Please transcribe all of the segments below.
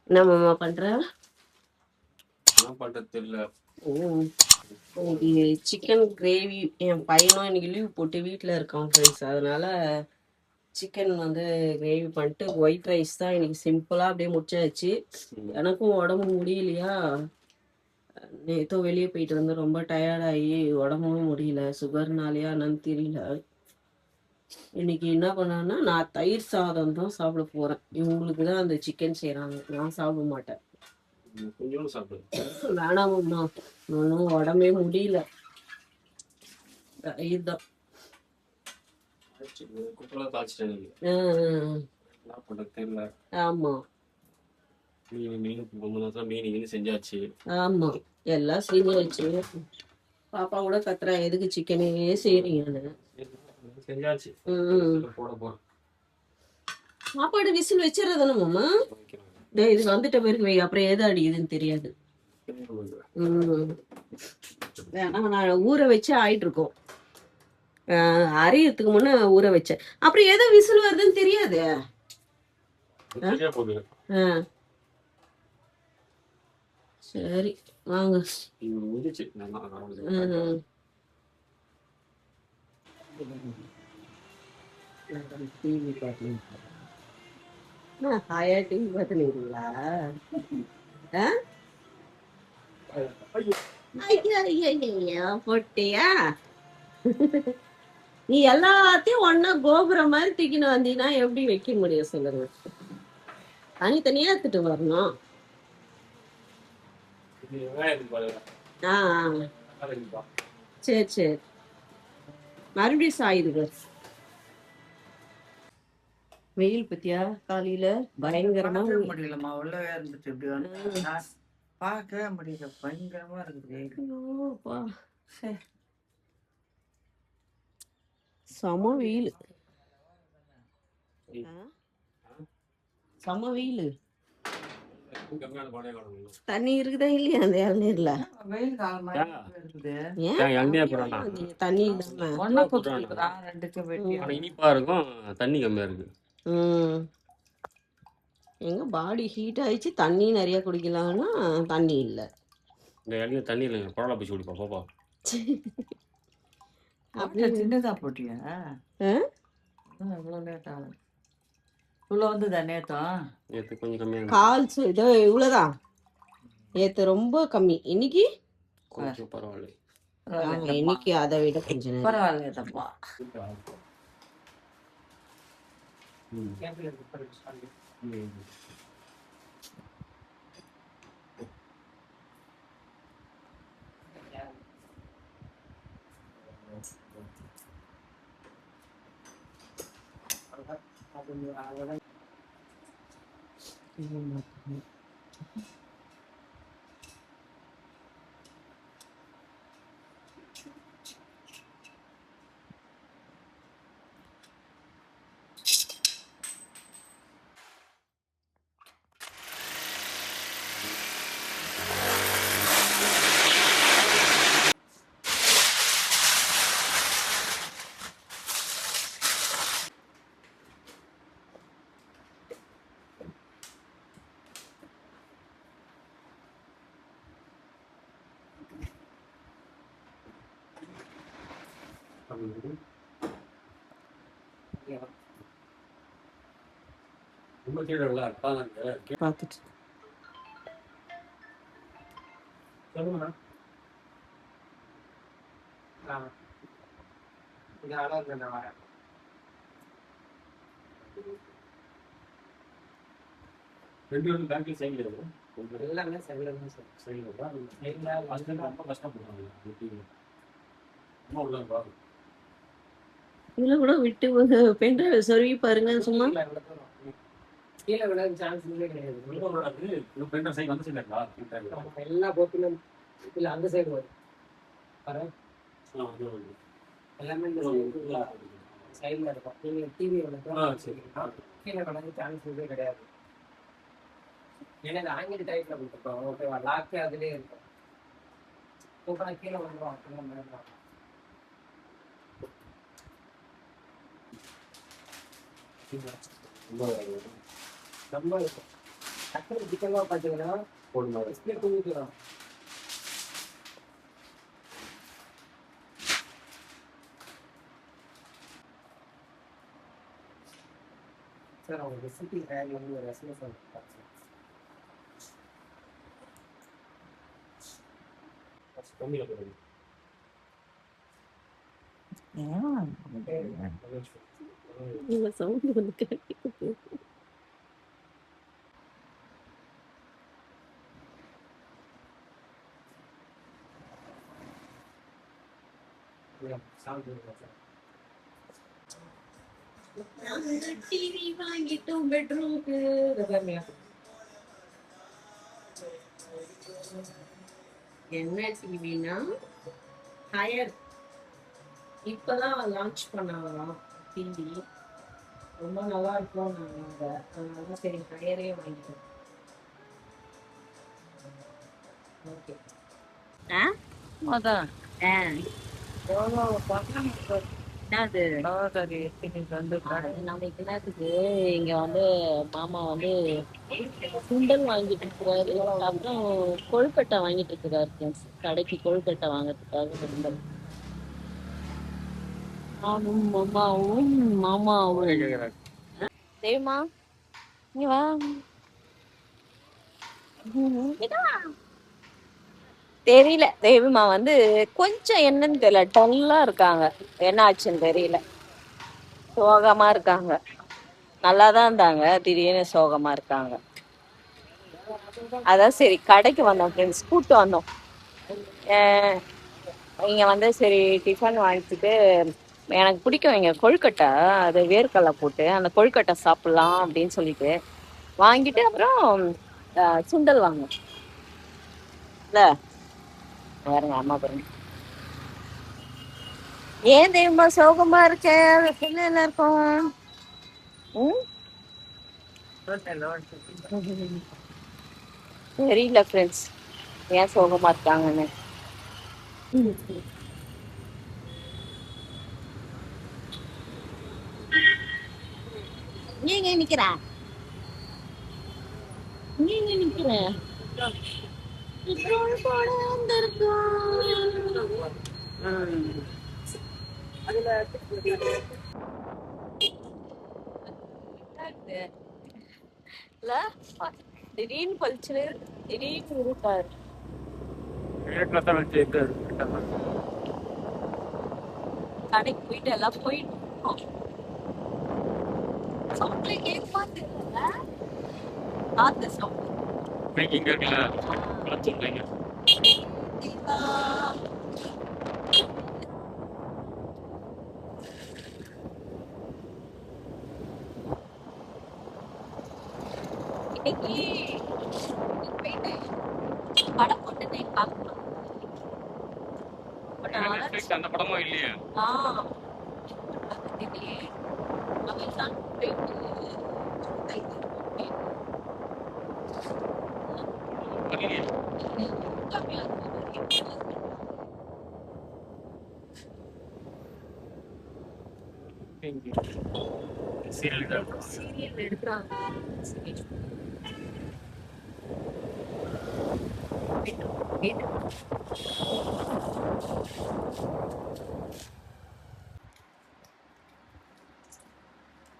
என்ன மாமா பண்ற? என்ன பண்றது தெரியல. இன்னைக்கு சிக்கன் கிரேவி. என் பையனும் இன்னைக்கு லீவ் போட்டு வீட்டில் இருக்கான் ஃப்ரெண்ட்ஸ். அதனால சிக்கன் வந்து கிரேவி பண்ணிட்டு ஒயிட் ரைஸ் தான் இன்னைக்கு சிம்பிளாக அப்படியே முடிச்சாச்சு. எனக்கும் உடம்பு முடியலையா, நேற்று வெளியே போயிட்டு வந்து ரொம்ப டயர்டாகி உடம்பும் முடியல. சுகர்னாலையா என்னன்னு தெரியல. இன்னைக்கு என்ன பண்ணேன்னா, நான் தயிர் சாதம் தான் சாப்பிட போறேன். இவங்களுக்கு தான் அந்த சிக்கன் செய்கிறாங்க, நான் சாப்பிட மாட்டேன். கொஞ்சம் சாப்பிடு. வேணாமம்மா, ஒன்றும் உடம்பே முடியல. தயிர் தான். குப்பெல்லாம் தாச்சிட்டேன். என்ன பண்றது தெரியல. ஆமா மீன் செஞ்சாச்சு. ஆமா, எல்லாம் செஞ்சாச்சு. பாப்பா கூட கத்துறா, எதுக்கு சிக்கனே செய்றீங்கன்னு. செஞ்சாச்சு. போட போறேன். சாப்பாடு விசில் வச்சிடறதானே மாமா? இது வந்துட்ட பிறகு வை, அப்புறம் எது அடிக்குதுன்னு தெரியாது. வேணா நான் ஊற வச்சு ஆயிட்டு இருக்கோம். அரியறதுக்கு முன்ன ஊற வச்சேன். அப்புறம் எதோ விசில் வருதுன்னு தெரியாது. சரி வாங்க. டிவி பார்க்கணும். ஹாயா டிவி பார்த்துனீங்களா? போட்டியா? நீ எல்லாத்தையும் ஒன்னா கோபுரம் மாதிரி தூக்கின்னு வந்தீங்கன்னா எப்படி வைக்க முடியும் சொல்லுங்க? தனித்தனியா எடுத்துட்டு வரணும். சரி சரி, மறுபடியும் சாயுது. வெயில் பத்தியா காலையில பயங்கரமா முடியலமா, உள்ளவே இருந்துச்சு. இப்படி வந்து பார்க்கவே முடியல, பயங்கரமா இருக்குது. செம வெயில், செம வெயில். தண்ணி இருக்குதா இல்லையா அந்த இளநீர்ல? வெயில் காலமா இருக்குது. தண்ணி இனிப்பா இருக்கும், தண்ணி கம்மியா இருக்கு. எங்க பாடி ஹீட் ஆயிடுச்சு, தண்ணி நிறைய குடிக்கலாம்னா தண்ணி இல்ல. இந்த இளநீ தண்ணி இல்லைங்க, குழம்பு பிடிச்சி குடிப்பா பாப்பா. அப்படியே சின்னதா போட்டியா? இவ்வளோ லேட் ஆகும். இவ்வளோ வந்துதா நேத்தம்? நேற்று கொஞ்சம் கம்மியாக கால் இதோ இவ்வளோதான். நேற்று ரொம்ப கம்மி, இன்னைக்கு கொஞ்சம் பரவாயில்ல. இன்னைக்கு அதை விட கொஞ்சம் பரவாயில்லையப்பா. பார்த்துட்டு எல்லாமே இதுல கூட விட்டு பென்ட்ரைவ் சொருவி பாருங்க சும்மா. கீழே விட சான்ஸ் கிடையாது. எல்லா போட்டிலும் இல்ல, அந்த சைடு வரும் எல்லாமே இந்த சைட்ல இருக்கும். நீங்க டிவி கீழே விட சான்ஸ் கிடையாது. ஏன்னா இந்த ஆங்கில டைப்ல கொடுத்துருக்கோம். ஓகேவா, லாக்கு அதுலயே இருக்கும். சூப்பரா கீழே வந்துடும். ரொம்ப இருக்கும். டக்குனு சிக்கன்லாம் பார்த்தீங்கன்னா போடுங்க. ஸ்பிளிட் ஊற்றிடும். சார் அவங்க ரெசிபி ஆட் வந்து ஒரு எஸ்எம்எஸ் கம்மியில் போடுங்க. இந்த சவுண்ட் வந்து கேட்குது. டிவி வாங்கிட்டோம் பெட்ரூமுக்கு. என்ன டிவினா ஹையர் இப்பதான் லான்ச் பண்ணாங்களாம் டிவி. ரொம்ப நல்லா இருக்கும் நாங்க அதனால சரி ஹையரே வாங்கிட்டோம். ஓகே அதான் என்னது நமக்கு என்னத்துக்கு இங்க வந்து மாமா வந்து சுண்டல் வாங்கிட்டு இருக்கிறாரு. அப்புறம் கொழுக்கட்டை வாங்கிட்டு இருக்கிறாரு friends. கடைக்கு கொழுக்கட்டை வாங்கறதுக்காக சுண்டல். நானும் மாமாவும் தேவமா நீ வா. தெரியல தேவிமா வந்து கொஞ்சம் என்னன்னு தெரியல டல்லா இருக்காங்க. என்ன ஆச்சுன்னு தெரியல. சோகமா இருக்காங்க. நல்லாதான் இருந்தாங்க திடீர்னு சோகமா இருக்காங்க. அதான் சரி கடைக்கு வந்தோம் ஃப்ரெண்ட்ஸ் கூப்பிட்டு வந்தோம். அஹ் இங்க வந்து சரி டிஃபன் வாங்கிட்டு எனக்கு பிடிக்கும் இங்க கொழுக்கட்டை அது வேர்க்கடலை போட்டு அந்த கொழுக்கட்டை சாப்பிடலாம் அப்படின்னு சொல்லிட்டு வாங்கிட்டு அப்புறம் சுண்டல் வாங்கினோம். இல்ல பாருங்க அம்மா பாருங்க. ஏன் தெரியுமா சோகமா இருக்க என்ன எல்லாருக்கும் தெரியல ஃப்ரெண்ட்ஸ் ஏன் சோகமா இருக்காங்கன்னு. நீங்க நிக்கிற நீங்க நிக்கிற போட வந்திருக்கோம். இல்ல திடீர்னு பழிச்சு திடீர்னு இருக்காரு. கடைக்கு போயிட்டு எல்லாம் போயிட்டு சவுண்ட்ல கேட்க தெரியல காத்து சவுண்ட் இங்க இருக்குல்ல வச்சுருக்கீங்க. இன்னைக்கு போயிட்டு படம் போட்டு பார்க்கலாம். அந்த படமும் இல்லையா? அமேசான் போயிட்டு சீரியல் எடுக்கிறாங்க.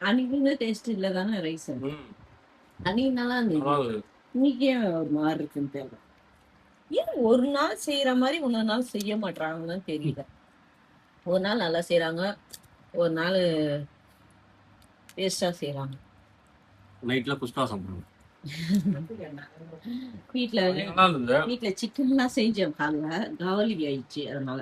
அன்னைக்கு டேஸ்ட் இல்லை தானே ரைஸ். அன்னைக்கு நல்லா இருந்தது. இன்னைக்கு ஏன் ஒரு மாதிரி இருக்குன்னு தெரியல. ஏன் ஒரு நாள் செய்யற மாதிரி இன்னொரு நாள் செய்ய மாட்டாங்கன்னு தெரியல. ஒரு நாள் நல்லா செய்யறாங்க ஒரு நாள் டேஸ்டா செய்யறாங்க. நைட்ல குஸ்கா சாப்பிடுவோம். வீட்டுல சிக்கன் எல்லாம் செஞ்சேன் காலைல காவலி ஆயிடுச்சு அதனால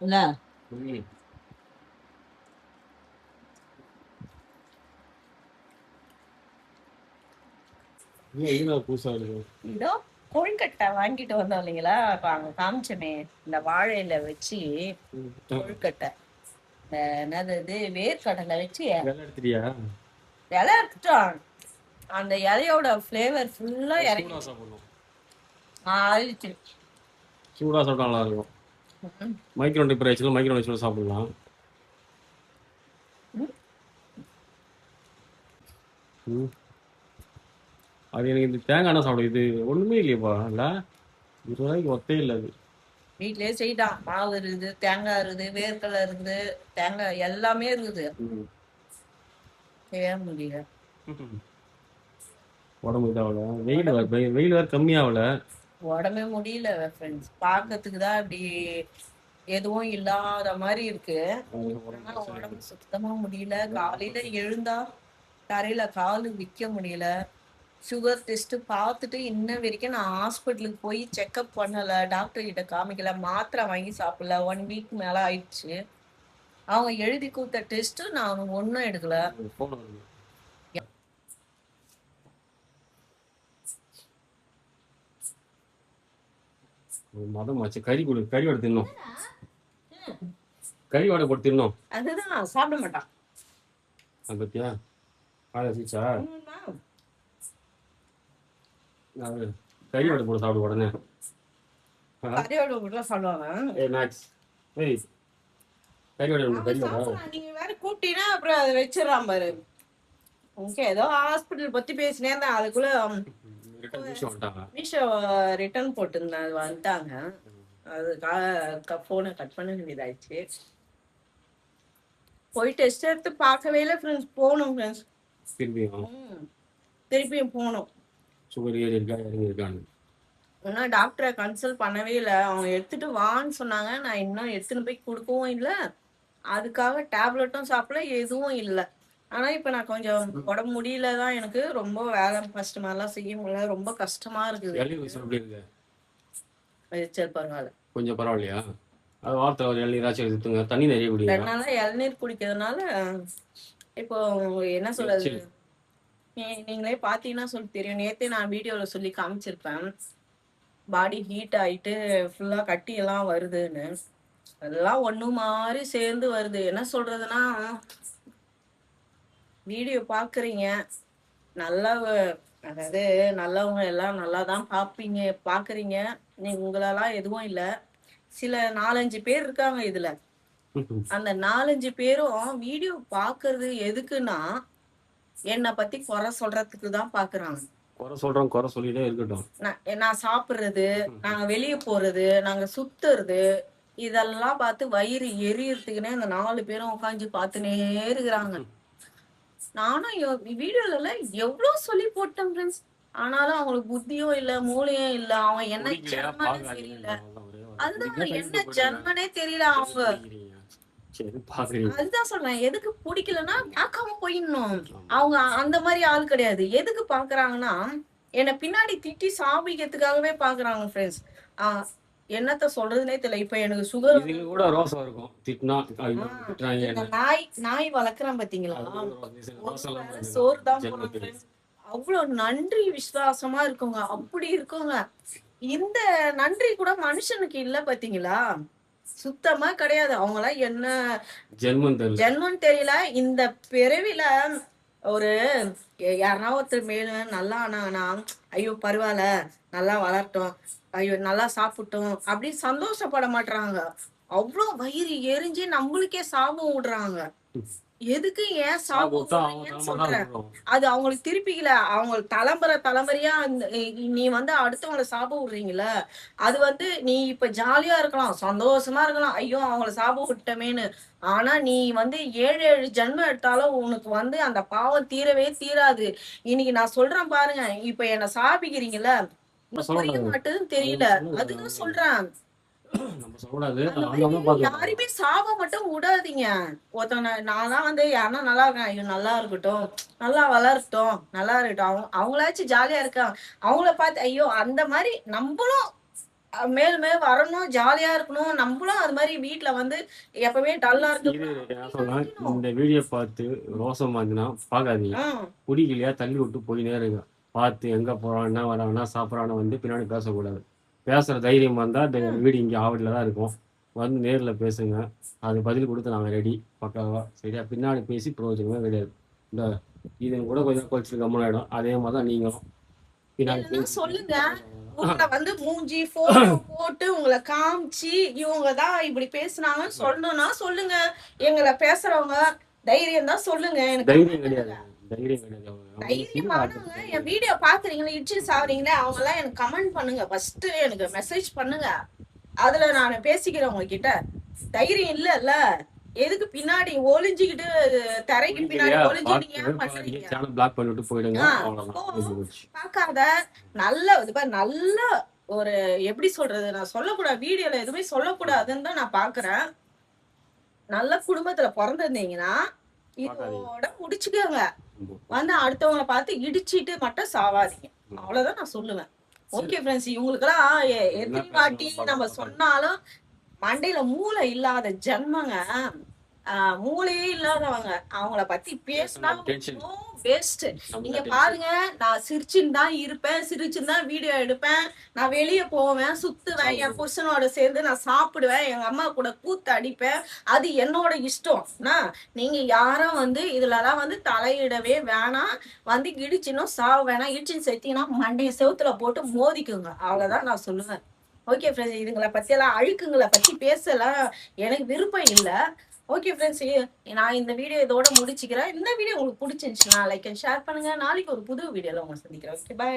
இல்ல. இதோ கொழுக்கட்டை வாங்கிட்டு வந்தோம் இல்லைங்களா அங்க காமிச்சமே இந்த வாழையில வச்சு கொழுக்கட்டை என்னது இது வேர்க்கடலை வச்சு இலை எடுத்துட்டோம். அந்த இலையோட ஃப்ளேவர் ஃபுல்லா இறங்கி ஆயிடுச்சு. சூடா சாப்பிட்டா நல்லா இருக்கும். மைக்ரோ டெம்பரேச்சர்ல சாப்பிடலாம். அது எனக்கு இந்த தேங்காய் எண்ணெய் சாப்பிடும். இது ஒண்ணுமே இல்லையப்பா இல்ல, 20 ரூபாய்க்கு ஒத்தே இல்லை அது. வீட்லயே செய்யலாம். மாவு இருக்குது, தேங்காய் இருக்குது, வேர்க்கடலை இருக்குது, தேங்காய் எல்லாமே இருக்குது. செய்ய முடியல. உடம்பு இதாகல, வெயில் வேற கம்மியாகல. உடம்பே முடியல ஃப்ரெண்ட்ஸ். பார்க்கறதுக்கு தான் இப்படி எதுவும் இல்லாத மாதிரி இருக்கு. ஆனா உடம்பு சுத்தமா முடியல. காலையில எழுந்தா தரையில காலு விக்க முடியல. சுகர் டெஸ்ட் பார்த்துட்டு இன்ன வரைக்கும் நான் ஹாஸ்பிட்டலுக்கு போய் செக்அப் பண்ணல, டாக்டர் கிட்ட காமிக்கல, மாத்திரை வாங்கி சாப்பிடல. 1 வீக் மேல ஆயிடுச்சு. அவங்க எழுதி கொடுத்த டெஸ்ட் நான் ஒன்றும் எடுக்கல. மதம் ஆச்சு. கறி வடை தின்னோம். கறி வடை போட்டு தின்னோம். அதுதான் சாப்பிட மாட்டான். பத்தியா ஆச்சா, கறி வடை போட்டு சாப்பிடு உடனே. கறியோட கூட சாப்பிடுவாங்க. கறி வடை கறி வடை நீங்க வேற கூட்டினா அப்புறம் அதை வச்சிடறான் பாரு. ஓகே, ஏதோ ஹாஸ்பிட்டல் பத்தி பேசினே இருந்தேன். அதுக்குள்ள மீஷோ ரிட்டர்ன் போட்டிருந்தேன். அது வந்துட்டாங்க. அது போனை கட் பண்ண வேண்டியதாயிடுச்சு. போய் டெஸ்ட் எடுத்து பார்க்கவே இல்லை ஃப்ரெண்ட்ஸ். போகணும் ஃப்ரெண்ட்ஸ், திருப்பியும் போகணும். சுகர் ஏறி இருக்கா இறங்கி இருக்கான்னு இன்னும் டாக்டரை கன்சல்ட் பண்ணவே இல்லை. அவங்க எடுத்துட்டு வான்னு சொன்னாங்க. நான் இன்னும் எடுத்துன்னு போய் கொடுக்கவும் இல்லை. அதுக்காக டேப்லெட்டும் சாப்பிடல, எதுவும் இல்லை. ஆனா இப்ப நான் கொஞ்சம் உடம்பு முடியல தான். எனக்கு ரொம்ப வேலை ஃபர்ஸ்ட் மாதிரிலாம் செய்ய முடியல. ரொம்ப கஷ்டமா இருக்குது. சரி பரவாயில்ல, கொஞ்சம் பரவாயில்லையா? அது வாரத்தில் ஒரு இளநீராச்சும் எடுத்துங்க. தண்ணி நிறைய குடிங்க. அதனால இளநீர் குடிக்கிறதுனால இப்போ என்ன சொல்றது, நீங்களே பாத்தீங்கன்னா சொல்லி தெரியும். நேத்தே நான் வீடியோல சொல்லி காமிச்சிருப்பேன். பாடி ஹீட் ஆயிட்டு ஃபுல்லா கட்டி எல்லாம் வருதுன்னு. அதெல்லாம் ஒண்ணு மாதிரி சேர்ந்து வருது. என்ன சொல்றதுன்னா, வீடியோ பாக்குறீங்க நல்லா, அதாவது நல்லவங்க எல்லாம் நல்லா தான் பாக்குறீங்க. நீங்க உங்களெல்லாம் எதுவும் இல்லை. சில 4-5 பேர் இருக்காங்க இதுல. அந்த 4-5 பேரும் வீடியோ பாக்குறது எதுக்குன்னா என்னை பத்தி குறை சொல்றதுக்கு தான் பாக்குறாங்க. குறை சொல்லிட்டே இருக்கட்டும். நான் சாப்பிடுறது, நாங்க வெளியே போறது, நாங்க சுத்துறது, இதெல்லாம் பார்த்து வயிறு எரியறதுக்குன்னே அந்த 4 பேரும் உட்காந்து பார்த்துனே இருக்கிறாங்க. நானும் வீடியோல எவ்வளவு சொல்லி போட்டேன் ஃப்ரெண்ட்ஸ். ஆனாலும் அவங்களுக்கு புத்தியும் இல்ல, மூளையும் இல்ல. அவங்க என்ன ஜென்மனே தெரியல. அதுதான் என்ன ஜென்மனே தெரியல அவங்க. அதுதான் சொல்றேன், எதுக்கு பிடிக்கலன்னா பார்க்காம போயிடணும். அவங்க அந்த மாதிரி ஆள் கிடையாது. எதுக்கு பாக்குறாங்கன்னா என்னை பின்னாடி திட்டி சாப்பிக்கிறதுக்காகவே பாக்குறாங்க ஃப்ரெண்ட்ஸ். என்னத்த சொல்றதுன்னே தெரியல. இப்ப எனக்கு சுகர் கூட ரோசம் இருக்கும். நாய் வளர்க்குறேன் பாத்தீங்களா, சோறு தான் போடுறாங்க. அவ்வளவு நன்றி விசுவாசமா இருக்குங்க. அப்படி இருக்குங்க. இந்த நன்றி கூட மனுஷனுக்கு இல்ல பாத்தீங்களா, சுத்தமா கிடையாது. அவங்களாம் என்ன ஜென்மம் தெரியல. இந்த பிறவில ஒரு யாருன்னா ஒருத்தர் மேல நல்லா ஆனாங்கன்னா, ஐயோ பரவாயில்ல, நல்லா வளரட்டும், ஐயோ நல்லா சாப்பிட்டோம் அப்படின்னு சந்தோஷப்பட மாட்டாங்க. அவ்வளோ வயிறு எரிஞ்சு நம்மளுக்கே சாபம் விடுறாங்க. எதுக்கு ஏன் சாபம் சொல்றேன், அது அவங்களுக்கு திருப்பிக்கல. அவங்க தலைமுறையா நீ அடுத்தவங்களை சாபம் விடுறீங்கள, அது நீ இப்ப ஜாலியா இருக்கலாம், சந்தோஷமா இருக்கலாம், ஐயோ அவங்கள சாபம் விட்டமேன்னு. ஆனா நீ 7 ஜென்மம் எடுத்தாலும் உனக்கு அந்த பாவம் தீரவே தீராது. இன்னைக்கு நான் சொல்றேன் பாருங்க, இப்ப என்ன சாபிக்கிறீங்கல்ல, புரிய மாட்டேன்னு தெரியல. அதுதான் சொல்றேன், யாருமே சாப மட்டும் விடாதீங்க. ஒருத்தவங்க நான்லாம் யாருன்னா நல்லா இருக்கேன், ஐயோ நல்லா இருக்கட்டும், நல்லா வளரட்டும், நல்லா இருக்கட்டும், அவங்களாச்சும் ஜாலியா இருக்காங்க, அவங்கள பார்த்து ஐயோ அந்த மாதிரி நம்மளும் மேலுமே வரணும், ஜாலியா இருக்கணும். நம்மளும் அது மாதிரி வீட்டுல எப்பவுமே டல்லா இருக்கு. இந்த வீடியோ பார்த்து ரோசம் வந்துன்னா பாக்காதீங்க. குடிக்கலையா தள்ளி விட்டு போய் நேருங்க. பார்த்து எங்க போறான், என்ன வரான்னா, சாப்பிட்றான்னு பின்னாடி பேசக்கூடாது. பேசுகிற தைரியம் வந்தால் வீடு இங்கே ஆவடியில் தான் இருக்கும். நேரில் பேசுங்க. அது பதில் கொடுத்து நாங்கள் ரெடி பக்காவா. சரியா? பின்னாடி பேசி பிரயோஜனமே கிடையாது. இந்த இது கூட கொஞ்சம் கொஞ்சம் கம்மனாயிடும். அதே மாதிரி தான் நீங்களும் பின்னாடி சொல்லுங்க. உங்களை மூஞ்சி போட்டோ போட்டு உங்களை காமிச்சு இவங்க தான் இப்படி பேசுனாங்கன்னு சொல்லணும்னா சொல்லுங்க. எங்களை பேசுறவங்க தைரியம் தான் சொல்லுங்க. எனக்கு தைரியம் கிடையாது. தைரியமானவங்க என் வீடியோ பாக்குறீங்களா, இடிச்சு சாவறீங்களே அவங்க எல்லாம் எனக்கு கமெண்ட் பண்ணுங்க, ஃபர்ஸ்ட் எனக்கு மெசேஜ் பண்ணுங்க. அதுல நான் பேசிக்கிறேன் உங்ககிட்ட. தைரியம் இல்லல்ல, எதுக்கு பின்னாடி ஒளிஞ்சுக்கிட்டு தரைக்கு பின்னாடி ஒளிஞ்சுட்டு ஏன் பண்றீங்க? சேனல் பிளாக் பண்ணிட்டு போயிடுங்க. ஆ, அவ்வளவுதான். அப்போ முடிஞ்சு போச்சு. பார்க்காத. நல்ல இது பாரு, நல்ல ஒரு எப்படி சொல்றது, நான் சொல்லக்கூடாது வீடியோல எதுவுமே சொல்லக்கூடாதுன்னு தான் நான் பாக்குறேன். நல்ல குடும்பத்துல பிறந்திருந்தீங்கன்னா இதோட முடிச்சுக்கோங்க. வந்து அடுத்தவங்களை பார்த்து இடிச்சிட்டு மட்டும் சாவாதீங்க. அவ்வளவுதான் நான் சொல்லுவேன். ஓகே ஃப்ரெண்ட்ஸ், இவங்களுக்கெல்லாம் எத்தனை வாட்டி நம்ம சொன்னாலும் மண்டையில மூளை இல்லாத ஜென்மங்க. மூளையே இல்லாதவங்க, அவங்கள பத்தி பேசினா வேஸ்ட். நீங்க பாருங்க, நான் சிரிச்சுன்னு தான் இருப்பேன், சிரிச்சுன்னு தான் வீடியோ எடுப்பேன், நான் வெளியே போவேன், சுத்துவேன், என் புருஷனோட சேர்ந்து நான் சாப்பிடுவேன், எங்க அம்மா கூட கூத்து அடிப்பேன். அது என்னோட இஷ்டம். நீங்க யாரும் வந்து இதுலலாம் வந்து தலையிடவே வேணாம். வந்து இடிச்சினும் சாவ வேணாம். இடிச்சின்னு செத்தீங்கன்னா மண்டைய செவுத்துல போட்டு மோதிக்குங்க. அவ்வளவுதான் நான் சொல்லுவேன். ஓகே ஃப்ரெண்ட்ஸ், இதுங்களை பத்தி எல்லாம் அழுக்குங்களை பத்தி பேசலாம் எனக்கு விருப்பம் இல்லை. ஓகே ஃப்ரெண்ட்ஸ், நான் இந்த வீடியோ இதோட முடிச்சுக்கிறேன். இந்த வீடியோ உங்களுக்கு பிடிச்சிருந்துச்சுன்னா லைக் அண்ட் ஷேர் பண்ணுங்க. நாளைக்கு ஒரு புது வீடியோல உங்களை சந்திக்கிறேன். Okay, by.